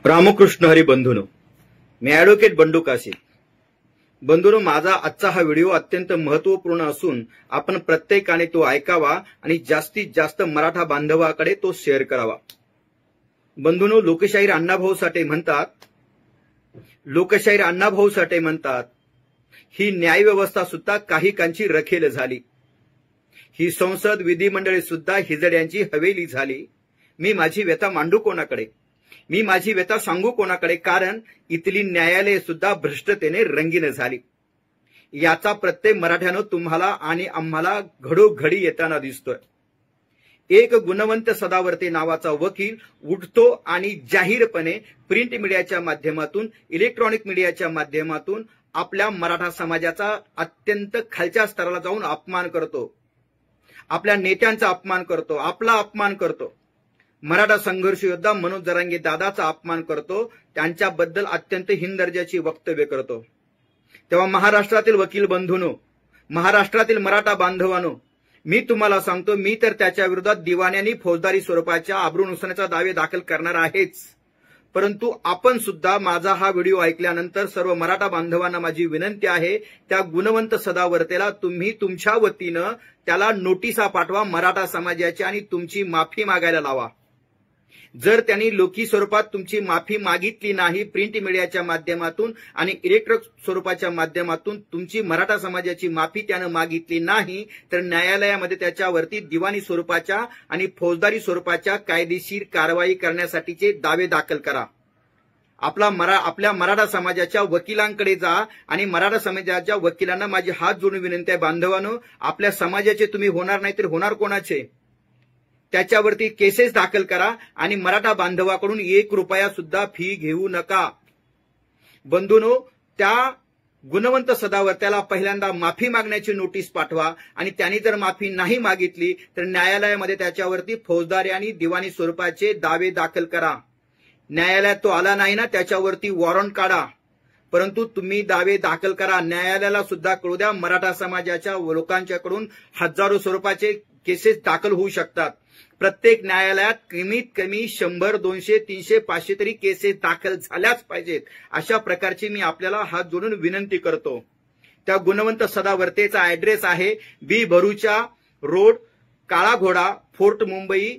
रामकृष्ण हरी बंधूनो, मी advocate Bandu कासे. बंधूनो, माझा आजचा हा व्हिडिओ अत्यंत महत्त्वपूर्ण असून आपण प्रत्येकाने तो ऐकावा आणि जास्तीत जास्त मराठा बांधवाकडे तो शेअर करावा. बंधूनो, लोकशाहीर अण्णाभाऊ साठे म्हणतात, ही न्याय व्यवस्था सुद्धा काही कांची रखेल झाली. ही संसद विधिमंडळे सुद्धा हिजड्यांची हवेली झाली. मी माझी व्यथा मांडू कोणाकडे, मी माझी व्यथा सांगू कोणाकडे, कारण इथली न्यायालये सुद्धा भ्रष्टतेने रंगीन झाली. याचा प्रत्येक मराठ्यानं तुम्हाला आणि आम्हाला घडोघडी येताना दिसतोय. एक गुणवंत सदावर्ते नावाचा वकील उठतो आणि जाहीरपणे प्रिंट मीडियाच्या माध्यमातून, इलेक्ट्रॉनिक मीडियाच्या माध्यमातून आपल्या मराठा समाजाचा अत्यंत खालच्या स्तराला जाऊन अपमान करतो, आपल्या नेत्यांचा अपमान करतो, आपला अपमान करतो. मराठा संघर्ष योद्धा मनोज जरांगे दादाचा अपमान करतो, त्यांच्याबद्दल अत्यंत हीन दर्जाची वक्तव्य करतो. तेव्हा महाराष्ट्रातील वकील बंधूंनो, महाराष्ट्रातील मराठा बांधवांनो, मी तुम्हाला सांगतो, मी तर त्याच्या विरोधात दिवाण्यांनी फौजदारी स्वरूपाच्या आबरू नुकसानीचा दावे दाखल करणार आहेच. परंतु आपण सुद्धा माझा हा व्हिडिओ ऐकल्यानंतर सर्व मराठा बांधवांना माझी विनंती आहे, त्या गुणवंत सदावर्तेला तुम्ही तुमच्या वतीनं त्याला नोटिसा पाठवा मराठा समाजाची आणि तुमची माफी मागायला लावा. जर त्यांनी लेखी स्वरूपात तुमची माफी मागितली नाही, प्रिंट मीडियाच्या माध्यमातून आणि इलेक्ट्रॉनिक स्वरूपाच्या माध्यमातून तुमची मराठा समाजाची माफी त्यानं मागितली नाही, तर न्यायालयामध्ये त्याच्यावरती दिवाणी स्वरूपाच्या आणि फौजदारी स्वरूपाच्या कायदेशीर कारवाई करण्यासाठीचे दावे दाखल करा. आपल्या मराठा समाजाच्या वकिलांकडे जा आणि मराठा समाजाच्या वकिलांना माझी हात जोडून विनंती आहे, बांधवांनो, आपल्या समाजाचे तुम्ही होणार नाही तर होणार कोणाचे, त्याच्यावरती केसेस दाखल करा आणि मराठा बांधवाकडून 1 रुपया सुद्धा फी घेऊ नका. बंधूंनो, त्या गुणवंत सदावर्त्याला पहिल्यांदा माफी मागण्याची नोटीस पाठवा आणि त्यांनी जर माफी नाही मागितली तर न्यायालयामध्ये त्याच्यावरती फौजदारी आणि दिवाणी स्वरूपाचे दावे दाखल करा. न्यायालयात तो आला नाही ना, त्याच्यावरती वॉरंट काढा, परंतु तुम्ही दावे दाखल करा. न्यायालयाला सुद्धा कळू द्या, मराठा समाजाच्या लोकांच्याकडून हजारो स्वरूपाचे केसेस दाखल होऊ शकतात. प्रत्येक न्यायालयात कमीत कमी 100, 200, 300, 500 तरी केसेस दाखल झाल्याच पाहिजेत. अशा प्रकारची मी आपल्याला हात जोडून विनंती करतो. त्या गुणवंत सदावर्तेचा ऍड्रेस आहे बी भरूचा रोड, काळा घोडा, फोर्ट मुंबई,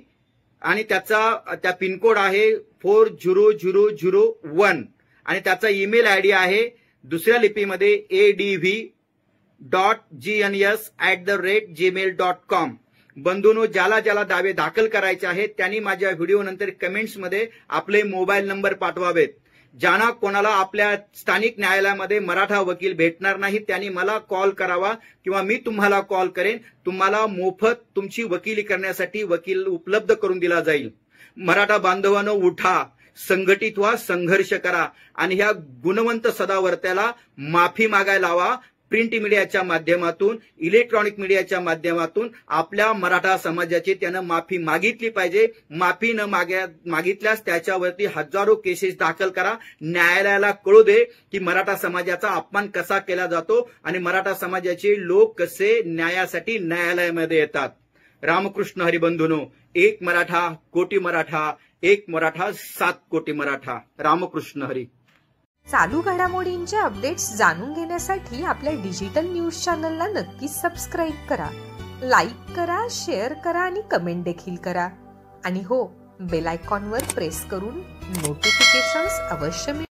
आणि त्या पिनकोड आहे 40001 आणि त्याचा ईमेल आयडी आहे दुसऱ्या लिपीमध्ये adv.gns@gmail.com. बंधूंनो, ज्याला दावे दाखल करायचे आहेत त्यांनी माझ्या व्हिडिओ नंतर कमेंट्समध्ये आपले मोबाईल नंबर पाठवावेत. ज्यांना कोणाला आपल्या स्थानिक न्यायालयामध्ये मराठा वकील भेटणार नाही त्यांनी मला कॉल करावा किंवा मी तुम्हाला कॉल करेन. तुम्हाला मोफत तुमची वकिली करण्यासाठी वकील उपलब्ध करून दिला जाईल. मराठा बांधवांनो, उठा, संघटित व्हा, संघर्ष करा आणि ह्या गुणवंत सदावर्त्याला माफी मागायला लावा. प्रिंट मीडियाच्या माध्यमातून, इलेक्ट्रॉनिक मीडियाच्या माध्यमातून आपल्या मराठा समाजाची त्यानं माफी मागितली पाहिजे. माफी न मागितल्यास त्याच्यावरती हजारो केसेस दाखल करा. न्यायालयाला कळू दे की मराठा समाजाचा अपमान कसा केला जातो आणि मराठा समाजाचे लोक कसे न्यायासाठी न्यायालयामध्ये येतात. रामकृष्ण हरी बंधूंनो, एक मराठा कोटी मराठा, एक मराठा 7 कोटी मराठा. रामकृष्ण हरी. चालू घडामोडींचे अपडेट्स जाणून घेण्यासाठी आपल्या डिजिटल न्यूज चॅनलला नक्कीच सबस्क्राईब करा, लाईक करा, शेअर करा आणि कमेंट देखील करा. आणि हो, बेल आयकॉनवर प्रेस करून नोटिफिकेशन्स अवश्य मिळवा.